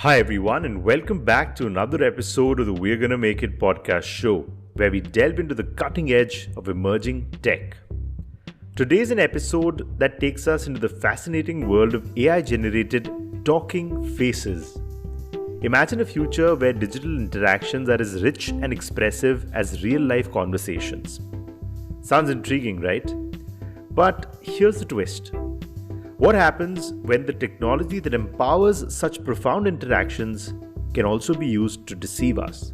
Hi, everyone, and welcome back to another episode of the We're Gonna Make It podcast show, where we delve into the cutting edge of emerging tech. Today's an episode that takes us into the fascinating world of AI-generated talking faces. Imagine a future where digital interactions are as rich and expressive as real-life conversations. Sounds intriguing, right? But here's the twist. What happens when the technology that empowers such profound interactions can also be used to deceive us?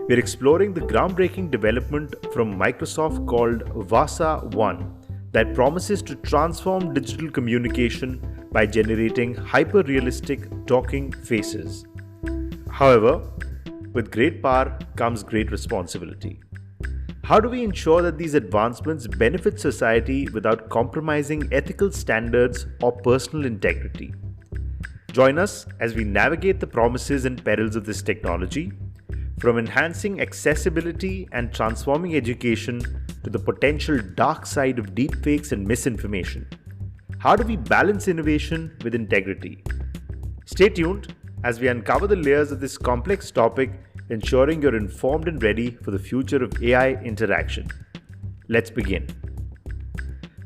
We're exploring the groundbreaking development from Microsoft called WGMI that promises to transform digital communication by generating hyper-realistic talking faces. However, with great power comes great responsibility. How do we ensure that these advancements benefit society without compromising ethical standards or personal integrity? Join us as we navigate the promises and perils of this technology, from enhancing accessibility and transforming education to the potential dark side of deepfakes and misinformation. How do we balance innovation with integrity? Stay tuned as we uncover the layers of this complex topic, ensuring you're informed and ready for the future of AI interaction. Let's begin.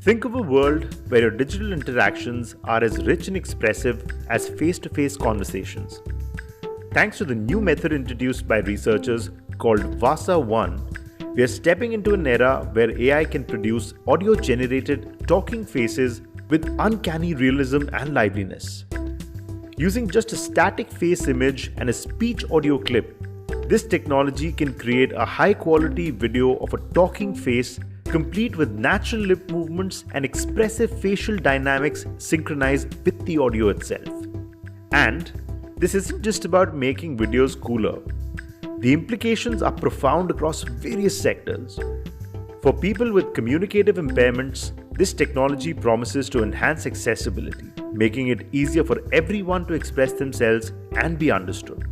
Think of a world where your digital interactions are as rich and expressive as face-to-face conversations. Thanks to the new method introduced by researchers called WGMI, we are stepping into an era where AI can produce audio-generated talking faces with uncanny realism and liveliness. Using just a static face image and a speech audio clip, this technology can create a high-quality video of a talking face complete with natural lip movements and expressive facial dynamics synchronized with the audio itself. And this isn't just about making videos cooler. The implications are profound across various sectors. For people with communicative impairments, this technology promises to enhance accessibility, making it easier for everyone to express themselves and be understood.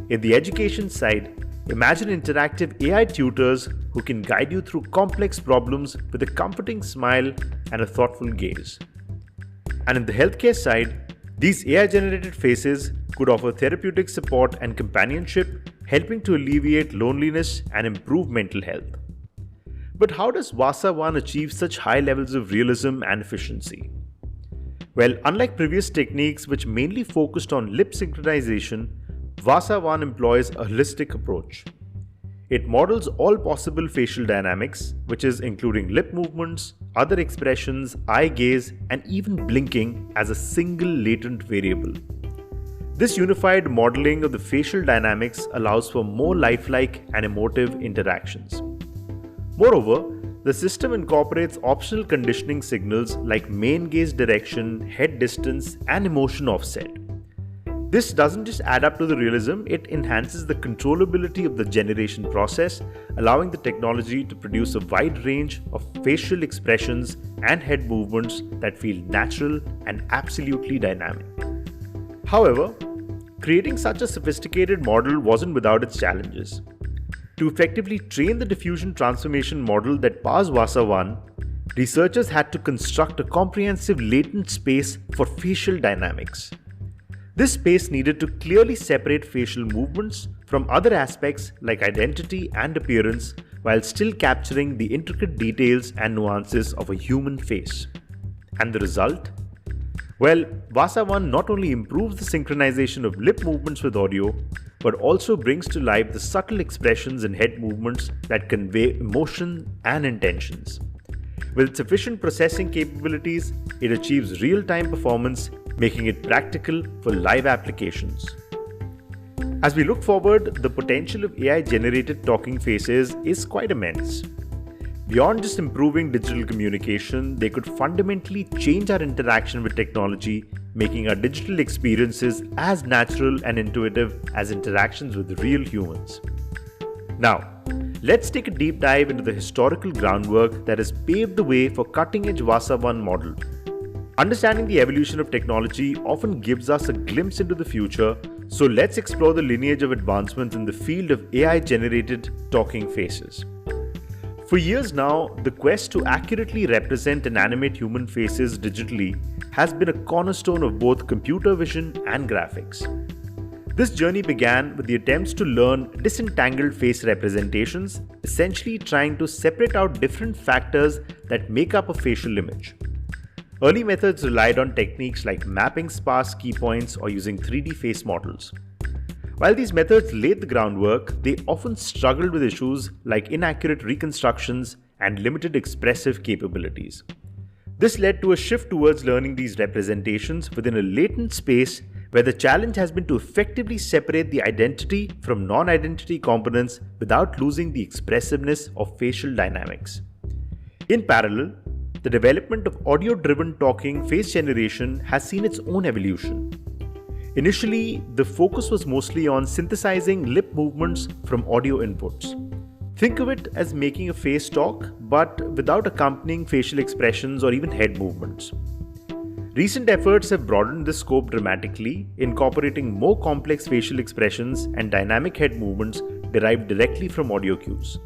In the education side, imagine interactive AI tutors who can guide you through complex problems with a comforting smile and a thoughtful gaze. And in the healthcare side, these AI-generated faces could offer therapeutic support and companionship, helping to alleviate loneliness and improve mental health. But how does WGMI achieve such high levels of realism and efficiency? Well, unlike previous techniques which mainly focused on lip synchronization, WGMI employs a holistic approach. It models all possible facial dynamics, which is including lip movements, other expressions, eye gaze, and even blinking as a single latent variable. This unified modeling of the facial dynamics allows for more lifelike and emotive interactions. Moreover, the system incorporates optional conditioning signals like main gaze direction, head distance, and emotion offset. This doesn't just add up to the realism, it enhances the controllability of the generation process, allowing the technology to produce a wide range of facial expressions and head movements that feel natural and absolutely dynamic. However, creating such a sophisticated model wasn't without its challenges. To effectively train the diffusion transformation model that powers WGMI, researchers had to construct a comprehensive latent space for facial dynamics. This space needed to clearly separate facial movements from other aspects like identity and appearance while still capturing the intricate details and nuances of a human face. And the result? Well, WGMI not only improves the synchronization of lip movements with audio, but also brings to life the subtle expressions and head movements that convey emotion and intentions. With sufficient processing capabilities, it achieves real-time performance, making it practical for live applications. As we look forward, the potential of AI-generated talking faces is quite immense. Beyond just improving digital communication, they could fundamentally change our interaction with technology, making our digital experiences as natural and intuitive as interactions with real humans. Now, let's take a deep dive into the historical groundwork that has paved the way for cutting-edge WGMI model. Understanding the evolution of technology often gives us a glimpse into the future, so let's explore the lineage of advancements in the field of AI-generated talking faces. For years now, the quest to accurately represent and animate human faces digitally has been a cornerstone of both computer vision and graphics. This journey began with the attempts to learn disentangled face representations, essentially trying to separate out different factors that make up a facial image. Early methods relied on techniques like mapping sparse key points or using 3D face models. While these methods laid the groundwork, they often struggled with issues like inaccurate reconstructions and limited expressive capabilities. This led to a shift towards learning these representations within a latent space where the challenge has been to effectively separate the identity from non-identity components without losing the expressiveness of facial dynamics. In parallel, the development of audio-driven talking face generation has seen its own evolution. Initially, the focus was mostly on synthesizing lip movements from audio inputs. Think of it as making a face talk, but without accompanying facial expressions or even head movements. Recent efforts have broadened the scope dramatically, incorporating more complex facial expressions and dynamic head movements derived directly from audio cues.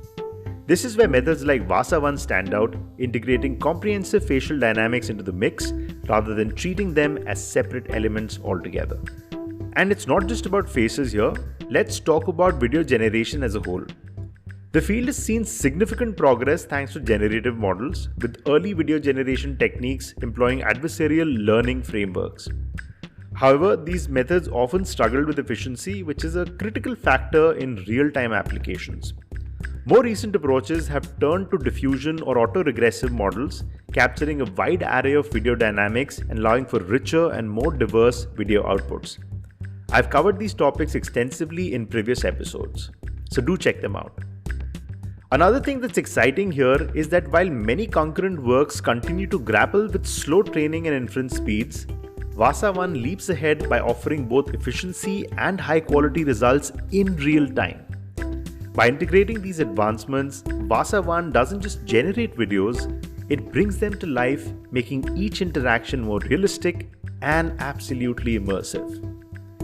This is where methods like VASA1 stand out, integrating comprehensive facial dynamics into the mix rather than treating them as separate elements altogether. And it's not just about faces here, let's talk about video generation as a whole. The field has seen significant progress thanks to generative models, with early video generation techniques employing adversarial learning frameworks. However, these methods often struggled with efficiency, which is a critical factor in real-time applications. More recent approaches have turned to diffusion or autoregressive models, capturing a wide array of video dynamics and allowing for richer and more diverse video outputs. I've covered these topics extensively in previous episodes, so do check them out. Another thing that's exciting here is that while many concurrent works continue to grapple with slow training and inference speeds, VASA1 leaps ahead by offering both efficiency and high-quality results in real time. By integrating these advancements, VASA1 doesn't just generate videos, it brings them to life, making each interaction more realistic and absolutely immersive.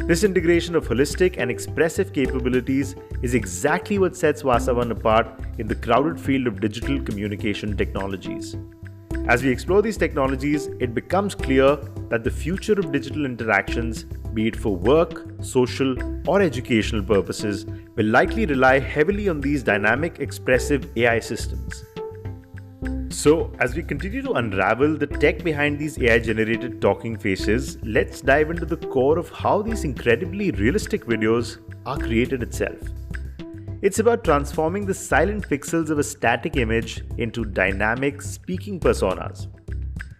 This integration of holistic and expressive capabilities is exactly what sets VASA1 apart in the crowded field of digital communication technologies. As we explore these technologies, it becomes clear that the future of digital interactions, be it for work, social, or educational purposes, will likely rely heavily on these dynamic, expressive AI systems. So, as we continue to unravel the tech behind these AI-generated talking faces, let's dive into the core of how these incredibly realistic videos are created itself. It's about transforming the silent pixels of a static image into dynamic speaking personas.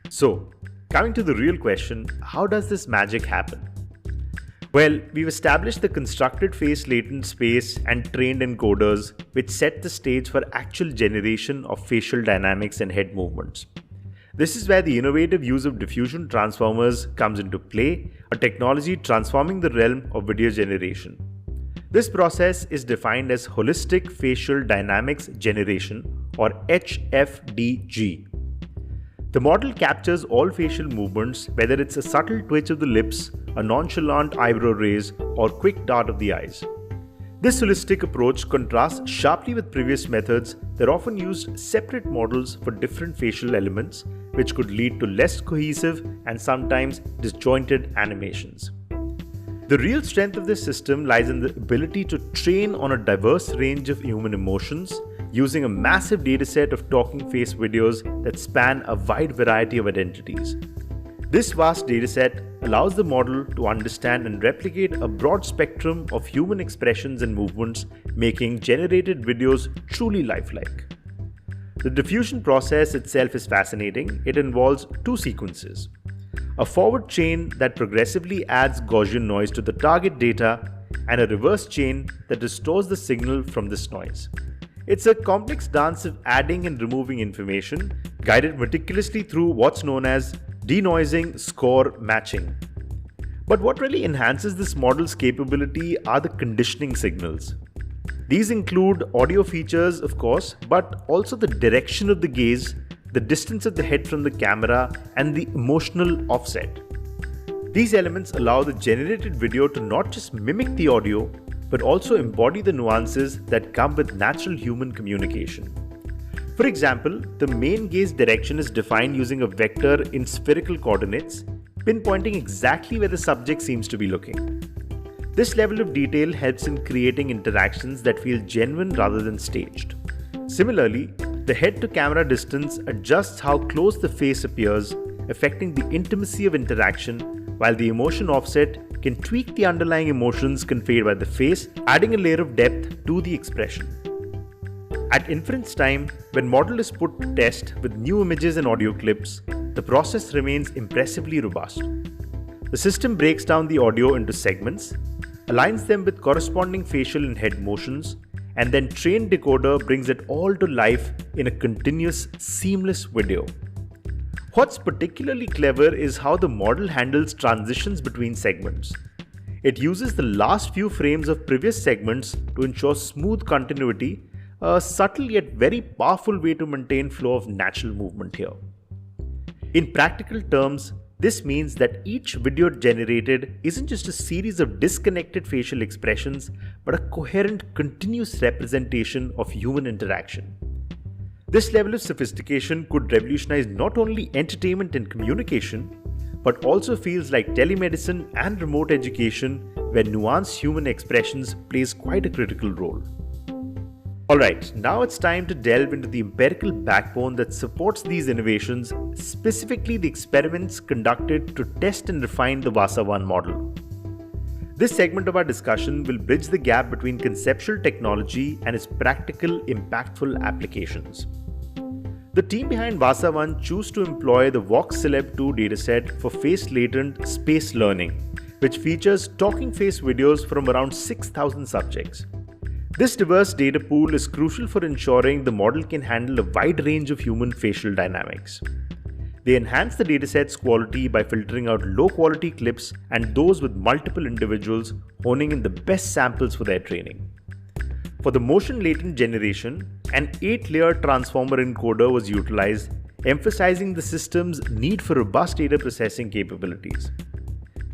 So, coming to the real question, how does this magic happen? Well, we've established the constructed face latent space and trained encoders which set the stage for actual generation of facial dynamics and head movements. This is where the innovative use of diffusion transformers comes into play, a technology transforming the realm of video generation. This process is defined as Holistic Facial Dynamics Generation, or HFDG. The model captures all facial movements, whether it's a subtle twitch of the lips, a nonchalant eyebrow raise, or quick dart of the eyes. This holistic approach contrasts sharply with previous methods that often used separate models for different facial elements, which could lead to less cohesive and sometimes disjointed animations. The real strength of this system lies in the ability to train on a diverse range of human emotions, using a massive dataset of talking face videos that span a wide variety of identities. This vast dataset allows the model to understand and replicate a broad spectrum of human expressions and movements, making generated videos truly lifelike. The diffusion process itself is fascinating. It involves two sequences: a forward chain that progressively adds Gaussian noise to the target data, and a reverse chain that restores the signal from this noise. It's a complex dance of adding and removing information, guided meticulously through what's known as denoising score matching. But what really enhances this model's capability are the conditioning signals. These include audio features, of course, but also the direction of the gaze, the distance of the head from the camera, and the emotional offset. These elements allow the generated video to not just mimic the audio, but also embody the nuances that come with natural human communication. For example, the main gaze direction is defined using a vector in spherical coordinates, pinpointing exactly where the subject seems to be looking. This level of detail helps in creating interactions that feel genuine rather than staged. Similarly, the head-to-camera distance adjusts how close the face appears, affecting the intimacy of interaction, while the emotion offset can tweak the underlying emotions conveyed by the face, adding a layer of depth to the expression. At inference time, when model is put to test with new images and audio clips, the process remains impressively robust. The system breaks down the audio into segments, aligns them with corresponding facial and head motions, and then trained decoder brings it all to life in a continuous, seamless video. What's particularly clever is how the model handles transitions between segments. It uses the last few frames of previous segments to ensure smooth continuity, a subtle yet very powerful way to maintain flow of natural movement here. In practical terms, this means that each video generated isn't just a series of disconnected facial expressions, but a coherent, continuous representation of human interaction. This level of sophistication could revolutionize not only entertainment and communication, but also feels like telemedicine and remote education, where nuanced human expressions plays quite a critical role. Alright, now it's time to delve into the empirical backbone that supports these innovations, specifically the experiments conducted to test and refine the VASA-1 model. This segment of our discussion will bridge the gap between conceptual technology and its practical, impactful applications. The team behind VASA-1 chose to employ the VoxCeleb 2 dataset for face-latent space learning, which features talking face videos from around 6,000 subjects. This diverse data pool is crucial for ensuring the model can handle a wide range of human facial dynamics. They enhance the dataset's quality by filtering out low-quality clips and those with multiple individuals, honing in the best samples for their training. For the motion latent generation, an 8-layer transformer encoder was utilized, emphasizing the system's need for robust data processing capabilities.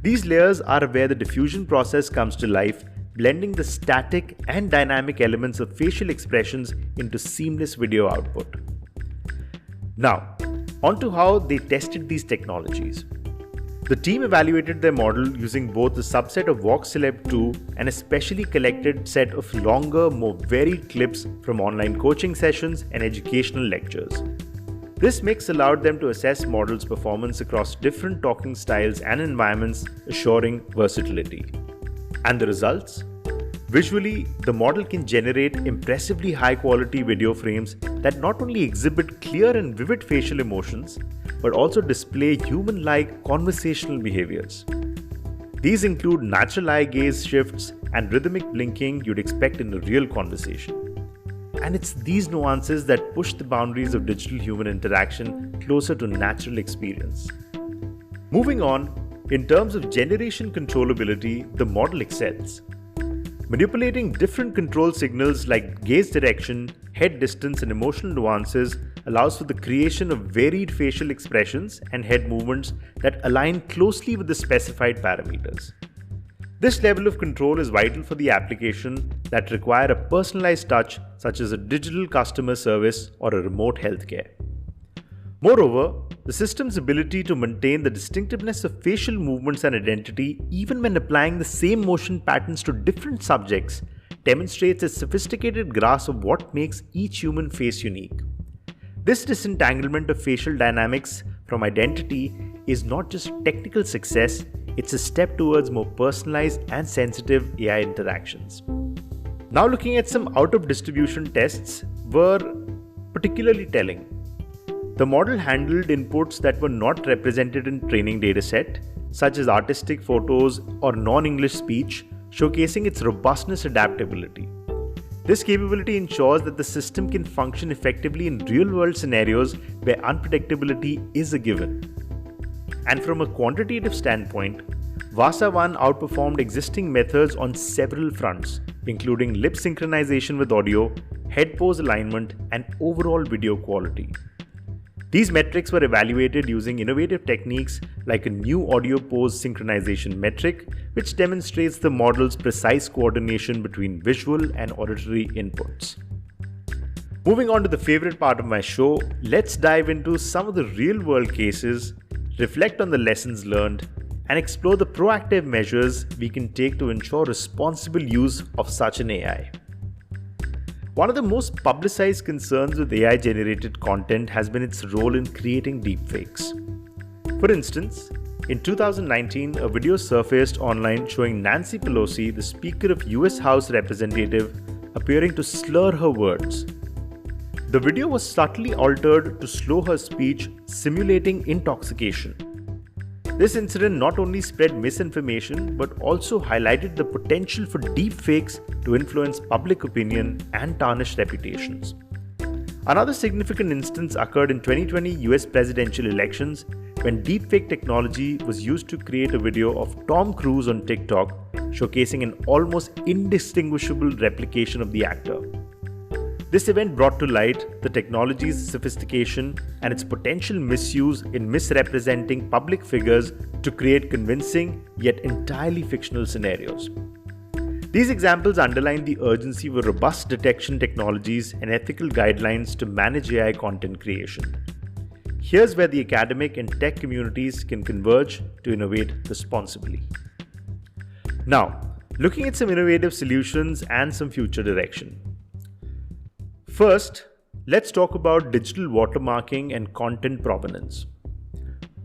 These layers are where the diffusion process comes to life, blending the static and dynamic elements of facial expressions into seamless video output. Now, onto how they tested these technologies. The team evaluated their model using both a subset of VoxCeleb 2 and a specially collected set of longer, more varied clips from online coaching sessions and educational lectures. This mix allowed them to assess models' performance across different talking styles and environments, assuring versatility. And the results? Visually, the model can generate impressively high-quality video frames that not only exhibit clear and vivid facial emotions, but also display human-like conversational behaviors. These include natural eye gaze shifts and rhythmic blinking you'd expect in a real conversation. And it's these nuances that push the boundaries of digital-human interaction closer to natural experience. Moving on, in terms of generation controllability, the model excels. Manipulating different control signals like gaze direction, head distance, and emotional nuances allows for the creation of varied facial expressions and head movements that align closely with the specified parameters. This level of control is vital for the application that require a personalized touch, such as a digital customer service or a remote healthcare. Moreover, the system's ability to maintain the distinctiveness of facial movements and identity, even when applying the same motion patterns to different subjects, demonstrates a sophisticated grasp of what makes each human face unique. This disentanglement of facial dynamics from identity is not just technical success, it's a step towards more personalized and sensitive AI interactions. Now looking at some out-of-distribution tests were particularly telling. The model handled inputs that were not represented in training dataset, such as artistic photos or non-English speech, showcasing its robustness and adaptability. This capability ensures that the system can function effectively in real-world scenarios where unpredictability is a given. And from a quantitative standpoint, VASA-1 outperformed existing methods on several fronts, including lip synchronization with audio, head pose alignment, and overall video quality. These metrics were evaluated using innovative techniques like a new audio pose synchronization metric, which demonstrates the model's precise coordination between visual and auditory inputs. Moving on to the favorite part of my show, let's dive into some of the real-world cases, reflect on the lessons learned, and explore the proactive measures we can take to ensure responsible use of such an AI. One of the most publicized concerns with AI-generated content has been its role in creating deepfakes. For instance, in 2019, a video surfaced online showing Nancy Pelosi, the Speaker of US House Representative, appearing to slur her words. The video was subtly altered to slow her speech, simulating intoxication. This incident not only spread misinformation but also highlighted the potential for deepfakes to influence public opinion and tarnish reputations. Another significant instance occurred in 2020 US presidential elections when deepfake technology was used to create a video of Tom Cruise on TikTok showcasing an almost indistinguishable replication of the actor. This event brought to light the technology's sophistication and its potential misuse in misrepresenting public figures to create convincing yet entirely fictional scenarios. These examples underline the urgency for robust detection technologies and ethical guidelines to manage AI content creation. Here's where the academic and tech communities can converge to innovate responsibly. Now, looking at some innovative solutions and some future direction. First, let's talk about digital watermarking and content provenance.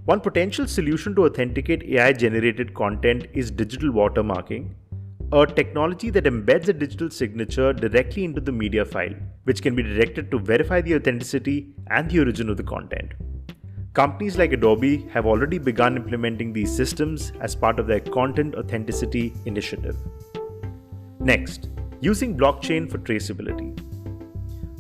One potential solution to authenticate AI-generated content is digital watermarking, a technology that embeds a digital signature directly into the media file, which can be directed to verify the authenticity and the origin of the content. Companies like Adobe have already begun implementing these systems as part of their content authenticity initiative. Next, using blockchain for traceability.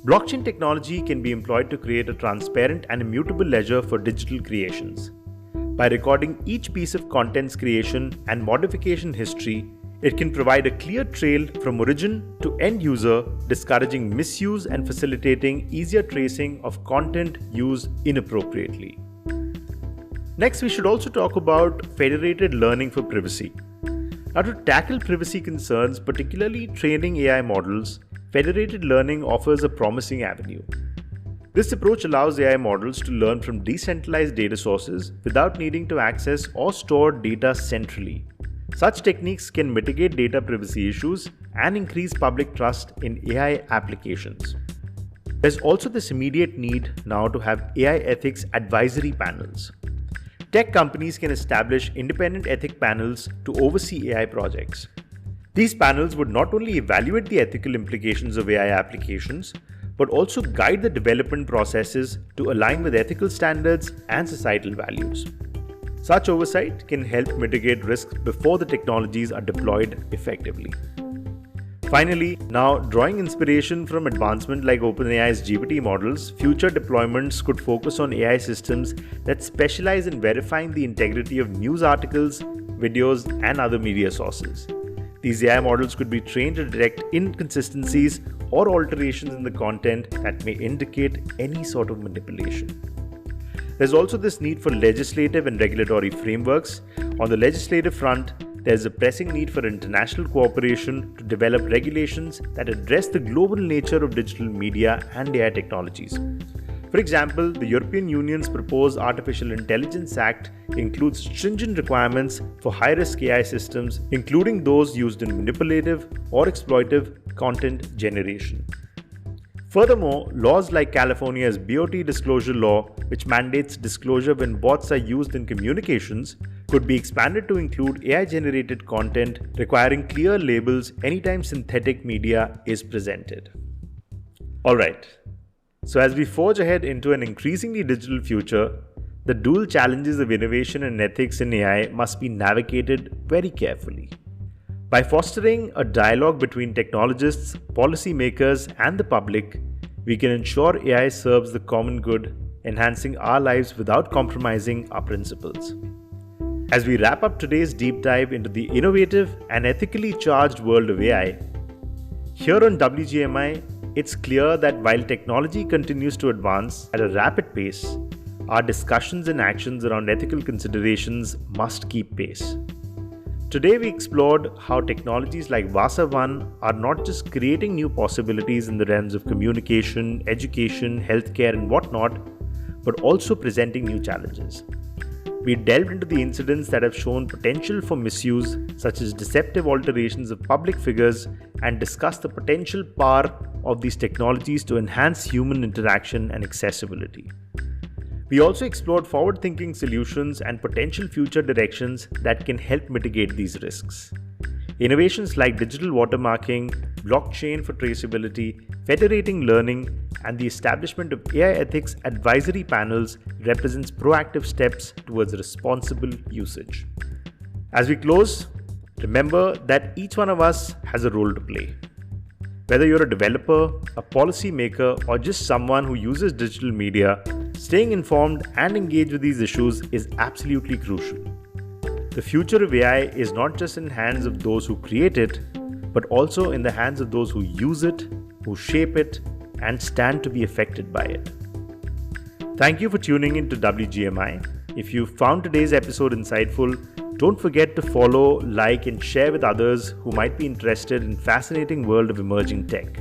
Blockchain technology can be employed to create a transparent and immutable ledger for digital creations. By recording each piece of content's creation and modification history, it can provide a clear trail from origin to end user, discouraging misuse and facilitating easier tracing of content used inappropriately. Next, we should also talk about federated learning for privacy. Now, to tackle privacy concerns, particularly training AI models, federated learning offers a promising avenue. This approach allows AI models to learn from decentralized data sources without needing to access or store data centrally. Such techniques can mitigate data privacy issues and increase public trust in AI applications. There's also this immediate need now to have AI ethics advisory panels. Tech companies can establish independent ethics panels to oversee AI projects. These panels would not only evaluate the ethical implications of AI applications, but also guide the development processes to align with ethical standards and societal values. Such oversight can help mitigate risks before the technologies are deployed effectively. Finally, now drawing inspiration from advancement like OpenAI's GPT models, future deployments could focus on AI systems that specialize in verifying the integrity of news articles, videos, and other media sources. These AI models could be trained to detect inconsistencies or alterations in the content that may indicate any sort of manipulation. There's also this need for legislative and regulatory frameworks. On the legislative front, there's a pressing need for international cooperation to develop regulations that address the global nature of digital media and AI technologies. For example, the European Union's proposed Artificial Intelligence Act includes stringent requirements for high-risk AI systems, including those used in manipulative or exploitive content generation. Furthermore, laws like California's BOT disclosure law, which mandates disclosure when bots are used in communications, could be expanded to include AI-generated content requiring clear labels anytime synthetic media is presented. Alright, so as we forge ahead into an increasingly digital future, the dual challenges of innovation and ethics in AI must be navigated very carefully. By fostering a dialogue between technologists, policymakers, and the public, we can ensure AI serves the common good, enhancing our lives without compromising our principles. As we wrap up today's deep dive into the innovative and ethically charged world of AI, here on WGMI, it's clear that while technology continues to advance at a rapid pace, our discussions and actions around ethical considerations must keep pace. Today we explored how technologies like Vasa One are not just creating new possibilities in the realms of communication, education, healthcare, and whatnot, but also presenting new challenges. We delved into the incidents that have shown potential for misuse, such as deceptive alterations of public figures, and discussed the potential power of these technologies to enhance human interaction and accessibility. We also explored forward-thinking solutions and potential future directions that can help mitigate these risks. Innovations like digital watermarking, blockchain for traceability, federating learning, and the establishment of AI ethics advisory panels represents proactive steps towards responsible usage. As we close, remember that each one of us has a role to play. Whether you're a developer, a policymaker, or just someone who uses digital media, staying informed and engaged with these issues is absolutely crucial. The future of AI is not just in the hands of those who create it, but also in the hands of those who use it, who shape it, and stand to be affected by it. Thank you for tuning in to WGMI. If you found today's episode insightful, don't forget to follow, like, and share with others who might be interested in the fascinating world of emerging tech.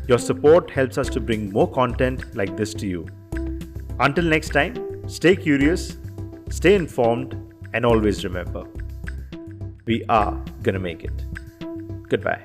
Your support helps us to bring more content like this to you. Until next time, stay curious, stay informed, and always remember, we are gonna make it. Goodbye.